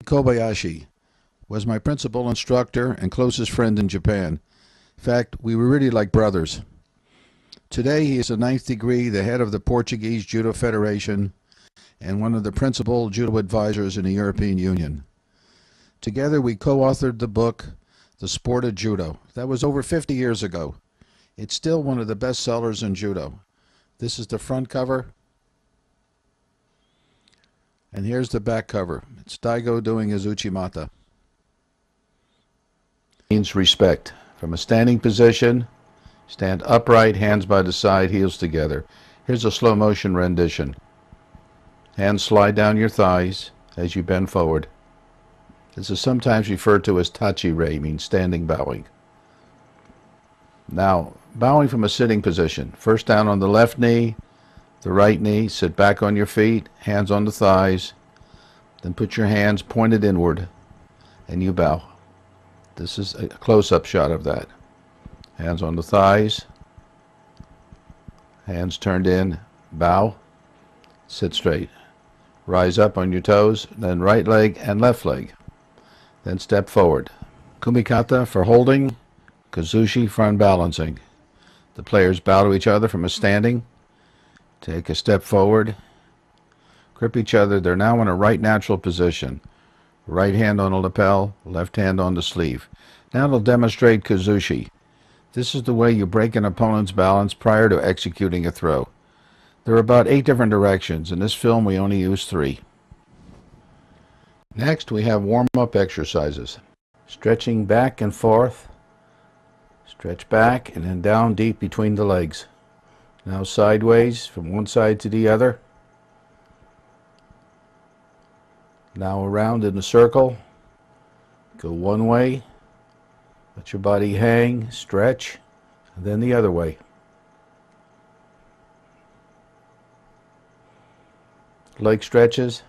Kobayashi was my principal instructor and closest friend in Japan. In fact, we were really like brothers. Today he is a ninth degree, the head of the Portuguese Judo Federation, and one of the principal judo advisors in the European Union. Together we co-authored the book, The Sport of Judo. That was over 50 years ago. It's still one of the best sellers in judo. This is the front cover, and here's the back cover. It's Daigo doing his Uchimata. Means respect. From a standing position, stand upright, hands by the side, heels together. Here's a slow motion rendition. Hands slide down your thighs as you bend forward. This is sometimes referred to as tachi-rei, means standing bowing. Now, bowing from a sitting position. First down on the left knee, the right knee, sit back on your feet, hands on the thighs, then put your hands pointed inward, and you bow. This is a close-up shot of that. Hands on the thighs, hands turned in, bow, sit straight. Rise up on your toes, then right leg and left leg. Then step forward. Kumikata for holding, kazushi for unbalancing. The players bow to each other from a standing. Take a step forward. Grip each other. They're now in a right natural position. Right hand on the lapel, left hand on the sleeve. Now they'll demonstrate kazushi. This is the way you break an opponent's balance prior to executing a throw. There are about 8 different directions. In this film we only use 3. Next we have warm-up exercises. Stretching back and forth. Stretch back and then down deep between the legs. Now sideways from one side to the other. Now around in a circle. Go one way. Let your body hang, stretch, and then the other way. Leg stretches,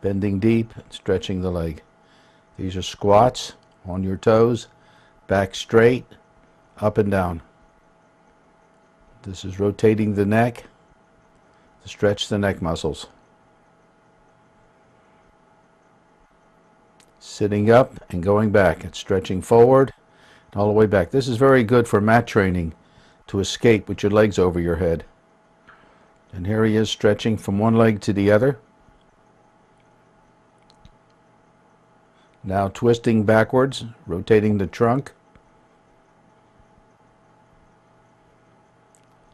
bending deep, stretching the leg. These are squats on your toes, back straight, up and down. This is rotating the neck to stretch the neck muscles. Sitting up and going back. It's stretching forward and all the way back. This is very good for mat training, to escape with your legs over your head. And here he is stretching from one leg to the other. Now twisting backwards, rotating the trunk.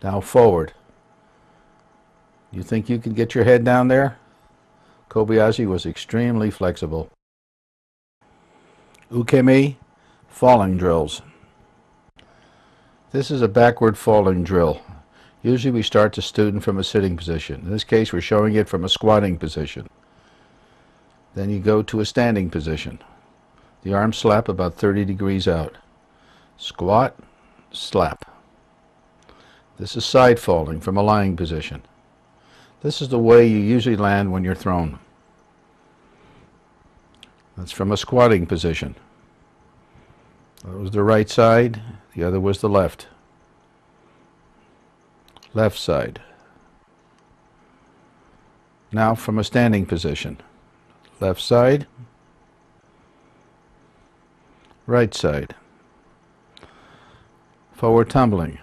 Now forward. You think you can get your head down there? Kobayashi was extremely flexible. Ukemi, falling drills. This is a backward falling drill. Usually we start the student from a sitting position. In this case we're showing it from a squatting position. Then you go to a standing position. The arms slap about 30 degrees out. Squat, slap. This is side falling from a lying position. This is the way you usually land when you're thrown. That's from a squatting position. That was the right side, the other was the left. Left side. Now from a standing position. Left side, right side. Forward tumbling.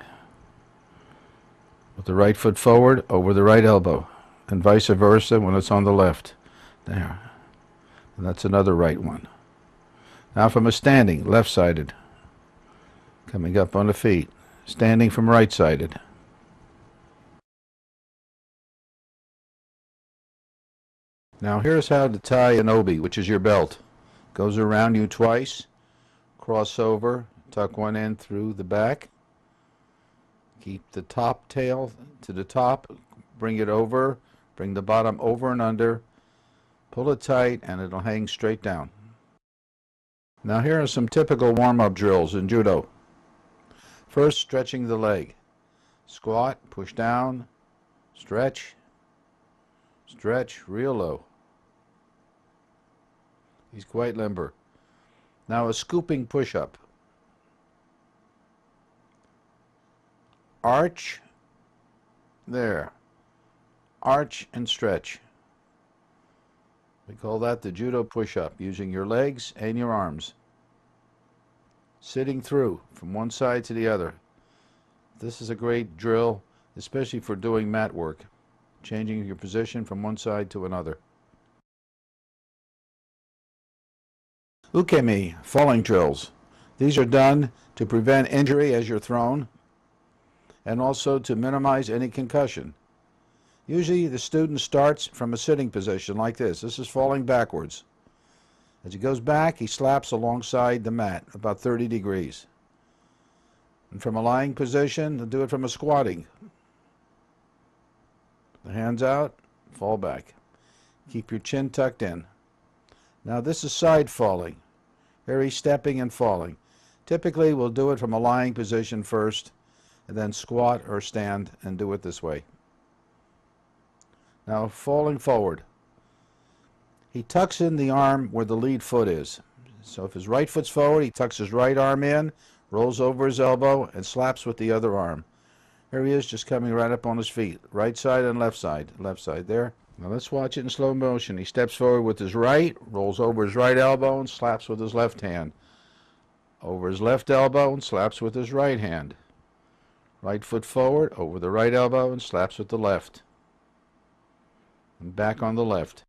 With the right foot forward over the right elbow, and vice versa when it's on the left. There. And that's another right one. Now from a standing, left-sided. Coming up on the feet. Standing from right-sided. Now here's how to tie an obi, which is your belt. Goes around you twice. Cross over. Tuck one end through the back. Keep the top tail to the top. Bring it over. Bring the bottom over and under. Pull it tight and it'll hang straight down. Now here are some typical warm-up drills in judo. First, stretching the leg. Squat, push down, stretch, stretch, real low. He's quite limber. Now a scooping push-up. Arch, there. Arch and stretch. We call that the judo push-up, using your legs and your arms. Sitting through from one side to the other. This is a great drill, especially for doing mat work, changing your position from one side to another. Ukemi, falling drills. These are done to prevent injury as you're thrown and also to minimize any concussion. Usually the student starts from a sitting position like this. This is falling backwards. As he goes back, he slaps alongside the mat, about 30 degrees. And from a lying position, do it from a squatting. The hands out, fall back. Keep your chin tucked in. Now this is side falling. Here he's stepping and falling. Typically we'll do it from a lying position first, and then squat or stand and do it this way. Now falling forward. He tucks in the arm where the lead foot is. So if his right foot's forward, he tucks his right arm in, rolls over his elbow, and slaps with the other arm. Here he is, just coming right up on his feet. Right side and left side. Left side there. Now let's watch it in slow motion. He steps forward with his right, rolls over his right elbow, and slaps with his left hand. Over his left elbow, and slaps with his right hand. Right foot forward, over the right elbow, and slaps with the left. And back on the left.